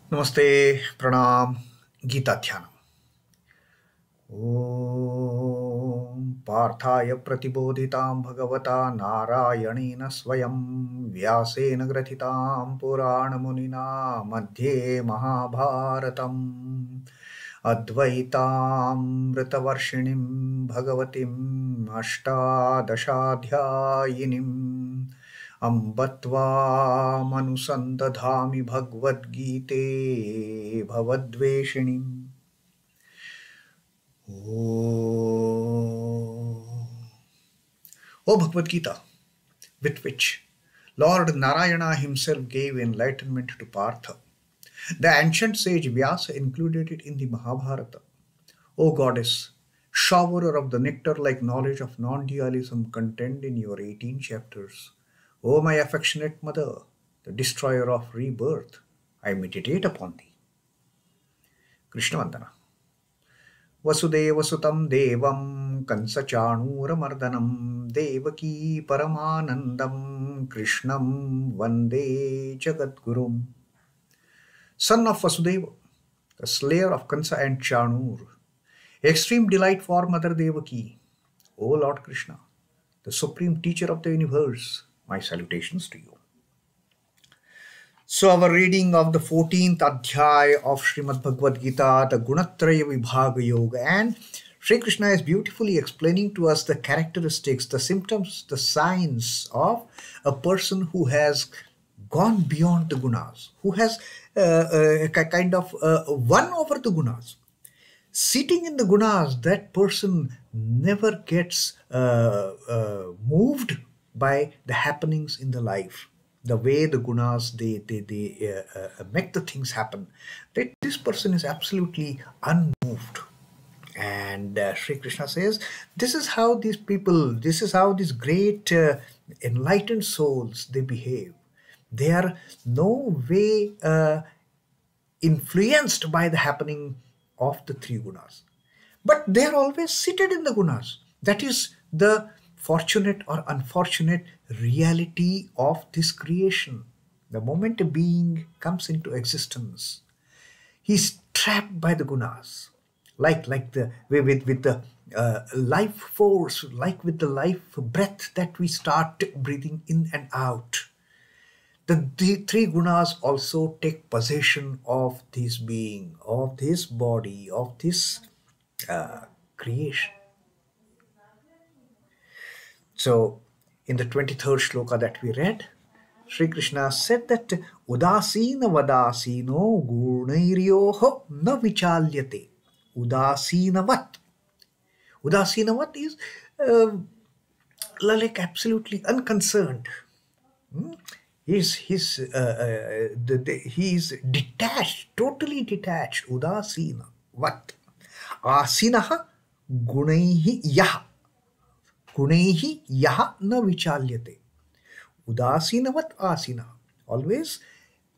Namaste, Pranam, Gita Dhyanam. Om Parthaya Pratibodhitam Bhagavata Narayanena Swayam Vyasena Grathitam Purana Munina Madhye Mahabharatam Advaitam Ritavarshinim Bhagavatim Ashtadashadhyayinim Ambatva Manusandadhami Bhagavad Gite Bhavadveshinim. O Bhagavad Gita, with which Lord Narayana himself gave enlightenment to Partha, the ancient sage Vyasa included it in the Mahabharata. O goddess, showerer of the nectar-like knowledge of non-dualism contained in your 18 chapters, O my affectionate mother, the destroyer of rebirth, I meditate upon thee. Krishna Vandana. Vasudeva Sutam Devam Kansachanuramardanam Devaki Paramanandam Krishnam Vande Jagadgurum. Son of Vasudeva, the slayer of Kansa and Chanur, extreme delight for Mother Devaki, O Lord Krishna, the supreme teacher of the universe, my salutations to you. So our reading of the 14th Adhyaya of Srimad Bhagavad Gita, the Traya Vibhag Yoga, and Sri Krishna is beautifully explaining to us the characteristics, the symptoms, the signs of a person who has gone beyond the gunas, who has kind of won over the gunas. Sitting in the gunas, that person never gets moved by the happenings in the life. The way the gunas, they make the things happen. This person is absolutely unmoved. And Sri Krishna says, this is how these people, this is how these great enlightened souls, they behave. They are no way influenced by the happening of the three gunas. But they are always seated in the gunas. That is the fortunate or unfortunate reality of this creation. The moment a being comes into existence, he is trapped by the gunas, like the with the life force, like with the life breath that we start breathing in and out. The three gunas also take possession of this being, of this body, of this creation. So, in the 23rd shloka that we read, Sri Krishna said that Udasina vadasino gunairyoho na vichalyate. Udasinavat. Udasinavat is like absolutely unconcerned. He's detached, totally detached. Udasina. What? Asinaha gunaihi yah. Gunaihi yah na vichalyate. Udasinavat asina. Always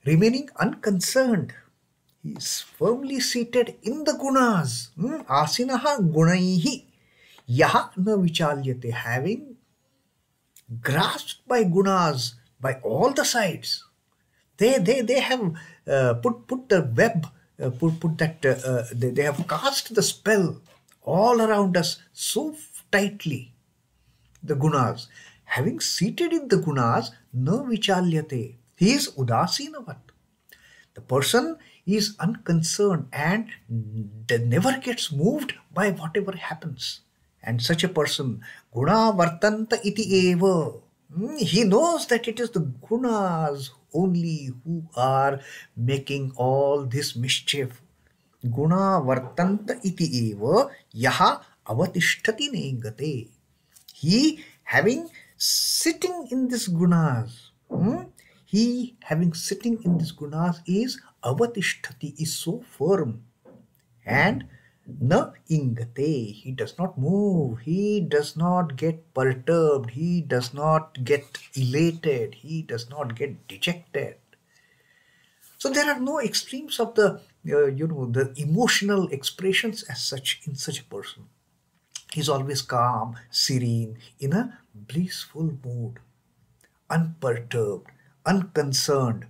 remaining unconcerned. He is firmly seated in the gunas. Asinaha gunaihi yah na vichalyate. Having grasped by gunas by all the sides. They have put the web, they have cast the spell all around us so tightly. The gunas, having seated in the gunas, no vichalyate. He is udasinavat. The person is unconcerned and never gets moved by whatever happens. And such a person, guna vartanta iti eva. He knows that it is the gunas only who are making all this mischief. Guna vartanta iti eva yaha avatishtati negate. He having sitting in this gunas, he having sitting in this gunas is avatishtati, is so firm, and na ingate, he does not move, he does not get perturbed, he does not get elated, he does not get dejected. So there are no extremes of the the emotional expressions as such in such a person. He's always calm, serene, in a blissful mood, unperturbed, unconcerned,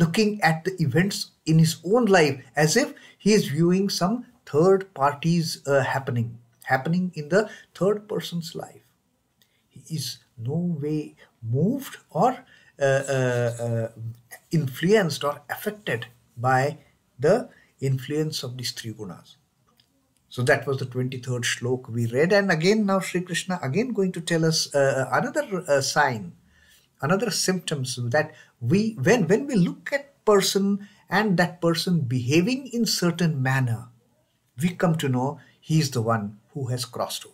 looking at the events in his own life as if he is viewing some third party's happening in the third person's life. He is no way moved or influenced or affected by the influence of these three gunas. So that was the 23rd shloka we read. And again, now Sri Krishna again going to tell us another sign, another symptoms that when we look at person and that person behaving in certain manner, we come to know he is the one who has crossed over.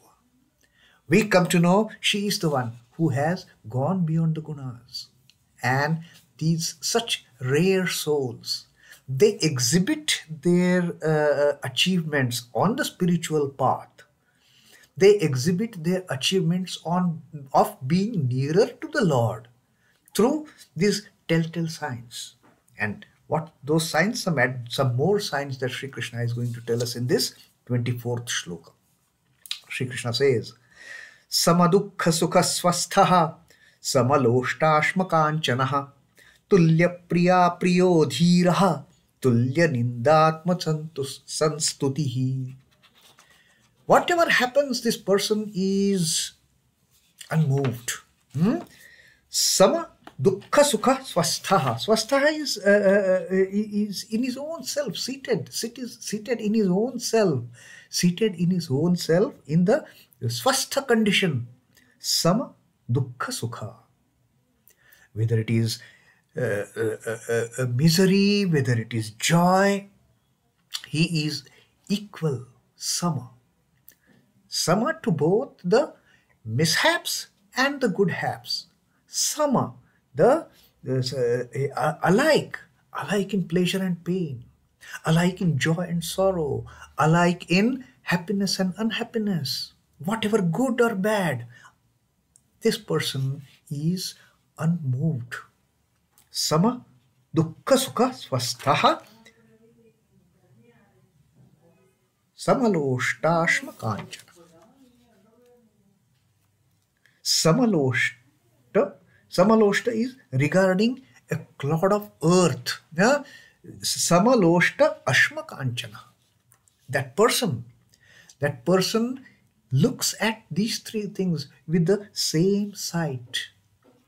We come to know she is the one who has gone beyond the gunas. And these such rare souls, they exhibit their achievements on the spiritual path. They exhibit their achievements of being nearer to the Lord through these telltale signs. And what those signs, some more signs that Sri Krishna is going to tell us in this 24th shloka. Sri Krishna says, samaduḥkhasukhaḥ svasthaḥ samaloṣṭāśmakāñcanaḥ tulyapriyāpriyodhīrah tulyanindātmasaṃstutiḥ. Whatever happens, this person is unmoved. Samaduḥkhasukhaḥ svasthaḥ. Svasthaḥ is in his own self, seated in his own self, in the svastha condition. Samaduḥkhasukhaḥ. Whether it is misery, whether it is joy, he is equal, sama to both the mishaps and the good haps. Sama, alike in pleasure and pain, alike in joy and sorrow, alike in happiness and unhappiness, whatever good or bad, this person is unmoved. Samaduḥkhasukhaḥ svasthaḥ samaloṣṭāśmakāñcanaḥ. Samaloṣṭa is regarding a clod of earth. Samaloṣṭāśmakāñcanaḥ. That person looks at these three things with the same sight.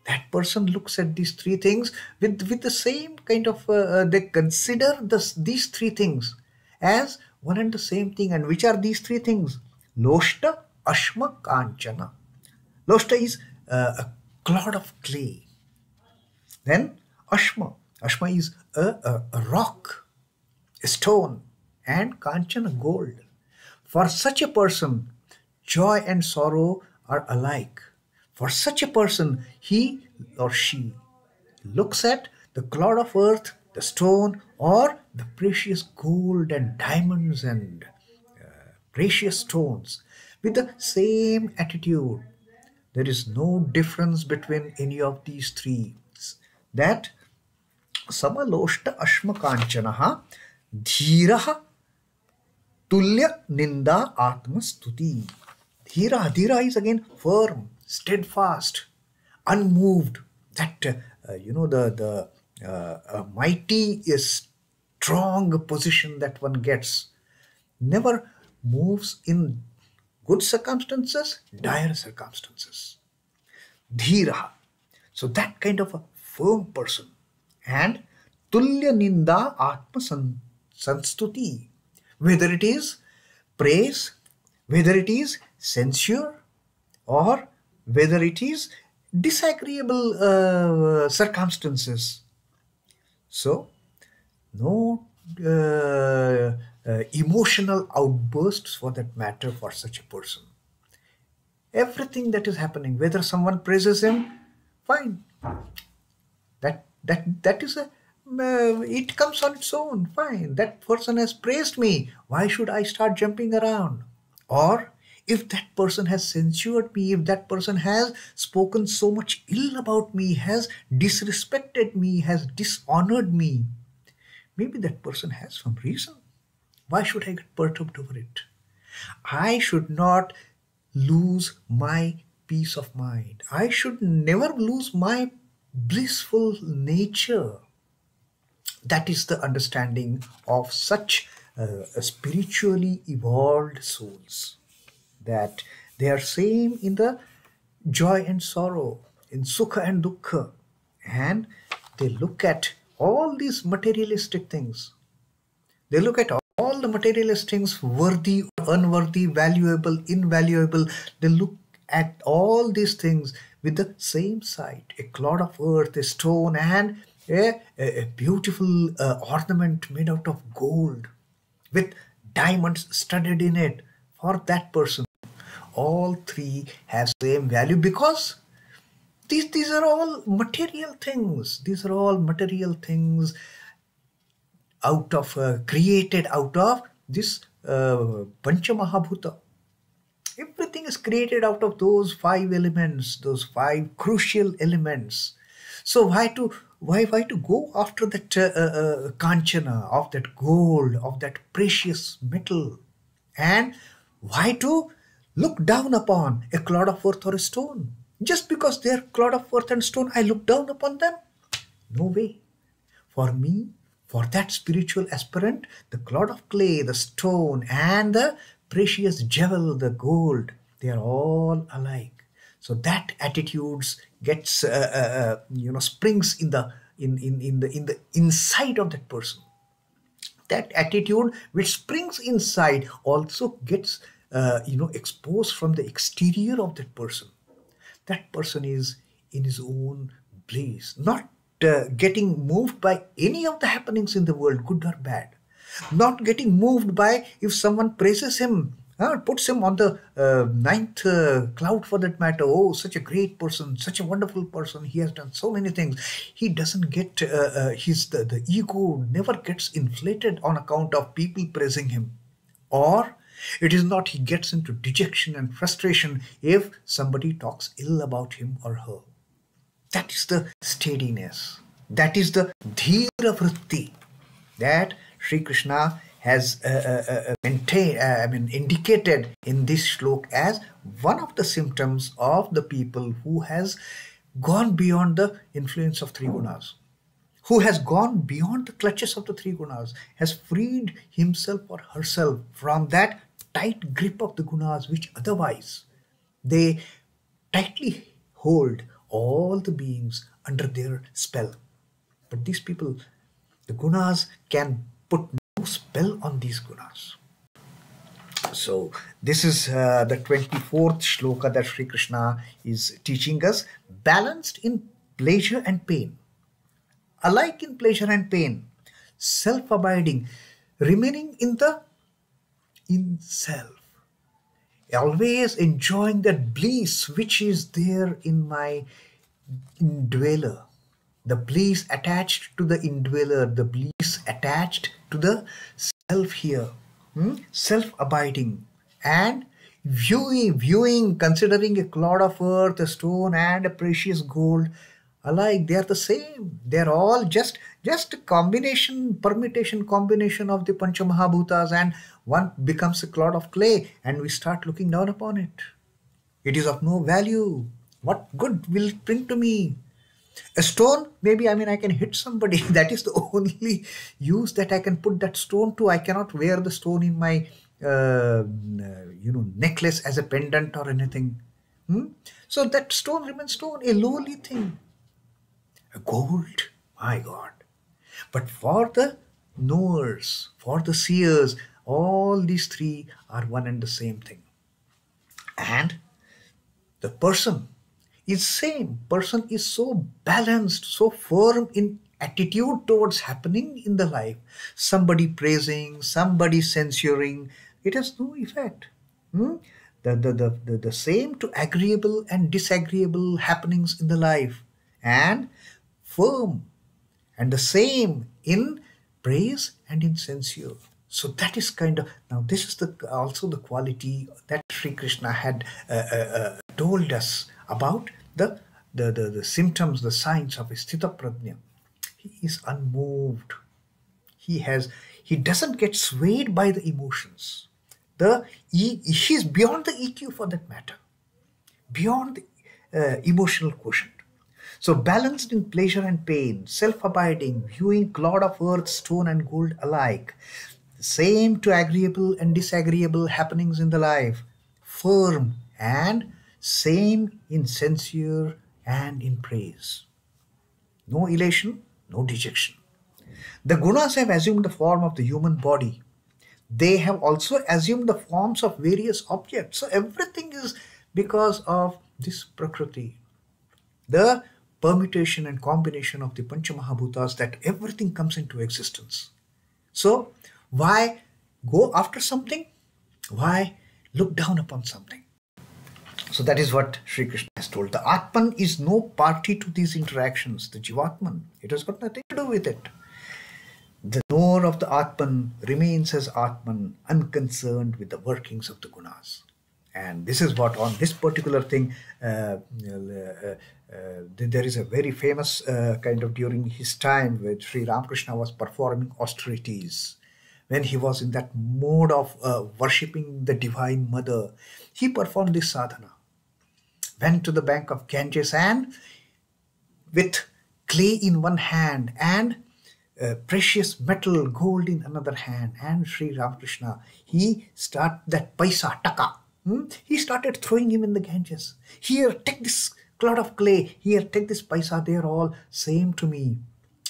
That person looks at these three things with the same kind of, they consider these three things as one and the same thing. And which are these three things? Loṣṭāśmakāñcanaḥ. Loṣṭa is a clod of clay. Then Ashma is a rock, a stone, and Kanchana, gold. For such a person, joy and sorrow are alike. For such a person, he or she looks at the clod of earth, the stone, or the precious gold and diamonds and precious stones with the same attitude. There is no difference between any of these three. That samaloṣṭāśmakāñcanaḥ dhīrah tulyanindātmasaṃstutiḥ. Dhīrah is again firm, steadfast, unmoved. That the mighty, strong position that one gets never moves in good circumstances, dire circumstances. Dhīrah. So that kind of a firm person. And tulyanindātmasaṃstutiḥ. Whether it is praise, whether it is censure, or whether it is disagreeable circumstances. So, no emotional outbursts for that matter for such a person. Everything that is happening, whether someone praises him, fine. That is it comes on its own, fine. That person has praised me. Why should I start jumping around? Or if that person has censured me, if that person has spoken so much ill about me, has disrespected me, has dishonored me, maybe that person has some reason. Why should I get perturbed over it? I should not lose my peace of mind. I should never lose my blissful nature. That is the understanding of such spiritually evolved souls, that they are same in the joy and sorrow, in sukha and dukkha, and they look at all these materialistic things. They look at all the materialist things, worthy, unworthy, valuable, invaluable. They look at all these things with the same sight: a clod of earth, a stone, and a beautiful ornament made out of gold with diamonds studded in it. For that person, all three have same value, because these are all material things. These are all material things created out of this Pancha Mahabhuta. Everything is created out of those five elements, those five crucial elements. So why to go after that kanchana, of that gold, of that precious metal? And why to look down upon a clod of earth or a stone? Just because they are clod of earth and stone, I look down upon them? No way. For me, for that spiritual aspirant, the clod of clay, the stone, and the precious jewel, the gold, they are all alike. So that attitudes gets springs in the inside of that person. That attitude which springs inside also gets exposed from the exterior of that person. That person is in his own bliss, not getting moved by any of the happenings in the world, good or bad. Not getting moved by if someone praises him, puts him on the ninth cloud for that matter. Oh, such a great person, such a wonderful person. He has done so many things. He doesn't get the ego never gets inflated on account of people praising him. Or it is not he gets into dejection and frustration if somebody talks ill about him or her. That is the steadiness. That is the dhira vritti that Sri Krishna has indicated in this shlok as one of the symptoms of the people who has gone beyond the influence of three gunas, who has gone beyond the clutches of the three gunas, has freed himself or herself from that tight grip of the gunas, which otherwise they tightly hold all the beings under their spell. But these people, the gunas, can put no spell on these gunas. So this is the 24th shloka that Sri Krishna is teaching us. Balanced in pleasure and pain, alike in pleasure and pain, self-abiding, remaining in self, always enjoying that bliss which is there in my indweller, the bliss attached to the indweller, the bliss attached to the self here, self-abiding, and viewing, considering a clod of earth, a stone, and a precious gold alike. They are the same. They are all just a combination, permutation, combination of the Pancha Mahabhutas, and one becomes a clod of clay, and we start looking down upon it. It is of no value. What good will it bring to me? A stone, maybe, I can hit somebody. That is the only use that I can put that stone to. I cannot wear the stone in my necklace as a pendant or anything. So that stone remains stone, a lowly thing. A gold, my God. But for the knowers, for the seers, all these three are one and the same thing. And the person is same. Person is so balanced, so firm in attitude towards happening in the life. Somebody praising, somebody censuring, it has no effect. The same to agreeable and disagreeable happenings in the life, and firm, and the same in praise and in censure. So that is kind of, now this is also the quality that Sri Krishna had told us about the symptoms, the signs of a sthita prajna. He is unmoved. He doesn't get swayed by the emotions. He is beyond the EQ for that matter, beyond the emotional quotient. So balanced in pleasure and pain, self-abiding, viewing clod of earth, stone and gold alike, same to agreeable and disagreeable happenings in the life, firm and same in censure and in praise. No elation, no dejection. The gunas have assumed the form of the human body. They have also assumed the forms of various objects. So everything is because of this Prakriti. The permutation and combination of the Panchamahabhutas, that everything comes into existence. So why go after something? Why look down upon something? So that is what Sri Krishna has told. The Atman is no party to these interactions. The Jivatman, it has got nothing to do with it. The knower of the Atman remains as Atman, unconcerned with the workings of the gunas. And this is what on this particular thing, there is a very famous kind of during his time where Sri Ramakrishna was performing austerities. When he was in that mode of worshipping the Divine Mother, he performed this sadhana. Went to the bank of Ganges and with clay in one hand and precious metal, gold in another hand, and Sri Ramakrishna, he started that paisa, taka. He started throwing him in the Ganges. Here, take this clod of clay. Here, take this paisa. They are all same to me.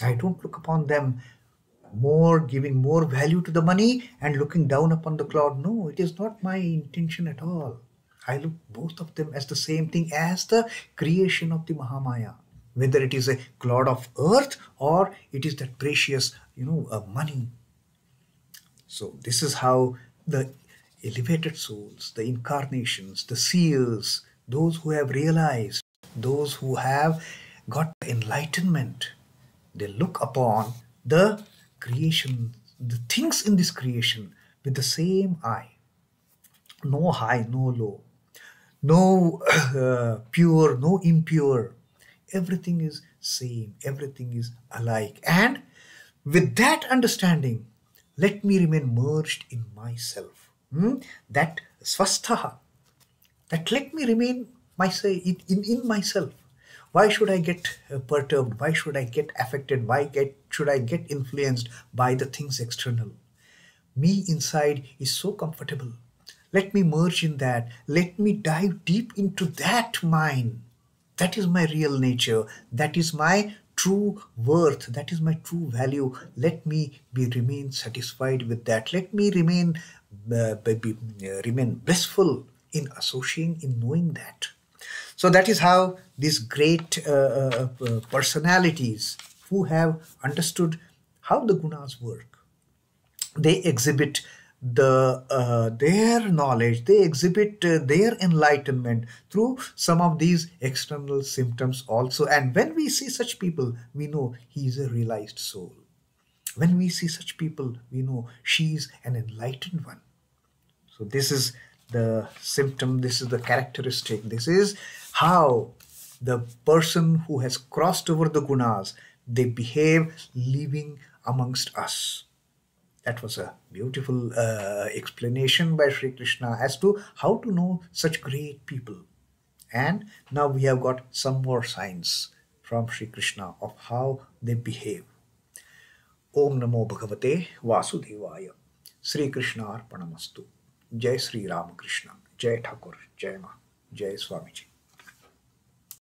I don't look upon them more, giving more value to the money and looking down upon the clod. No, it is not my intention at all. I look both of them as the same thing, as the creation of the Mahamaya. Whether it is a clod of earth or it is that precious, money. So this is how the elevated souls, the incarnations, the seers, those who have realized, those who have got enlightenment, they look upon the creation, the things in this creation with the same eye. No high, no low, no pure, no impure. Everything is same, everything is alike. And with that understanding, let me remain merged in myself. That svasthaḥ, that let me remain myself in myself. Why should I get perturbed? Why should I get affected? Should I get influenced by the things external? Me inside is so comfortable. Let me merge in that. Let me dive deep into that mind. That is my real nature. That is my true worth. That is my true value. Let me remain satisfied with that. Let me remain blissful in associating, in knowing that. So that is how these great personalities who have understood how the gunas work, they exhibit their knowledge, they exhibit their enlightenment through some of these external symptoms also. And when we see such people, we know he is a realized soul. When we see such people, we know she is an enlightened one. So this is the symptom, this is the characteristic, this is how the person who has crossed over the gunas, they behave living amongst us. That was a beautiful explanation by Sri Krishna as to how to know such great people. And now we have got some more signs from Sri Krishna of how they behave. Om Namo Bhagavate Vasudevaya. Sri Krishna Arpanamastu. Jai Sri Ramakrishna. Jai Thakur. Jai Ma. Jai Swamiji.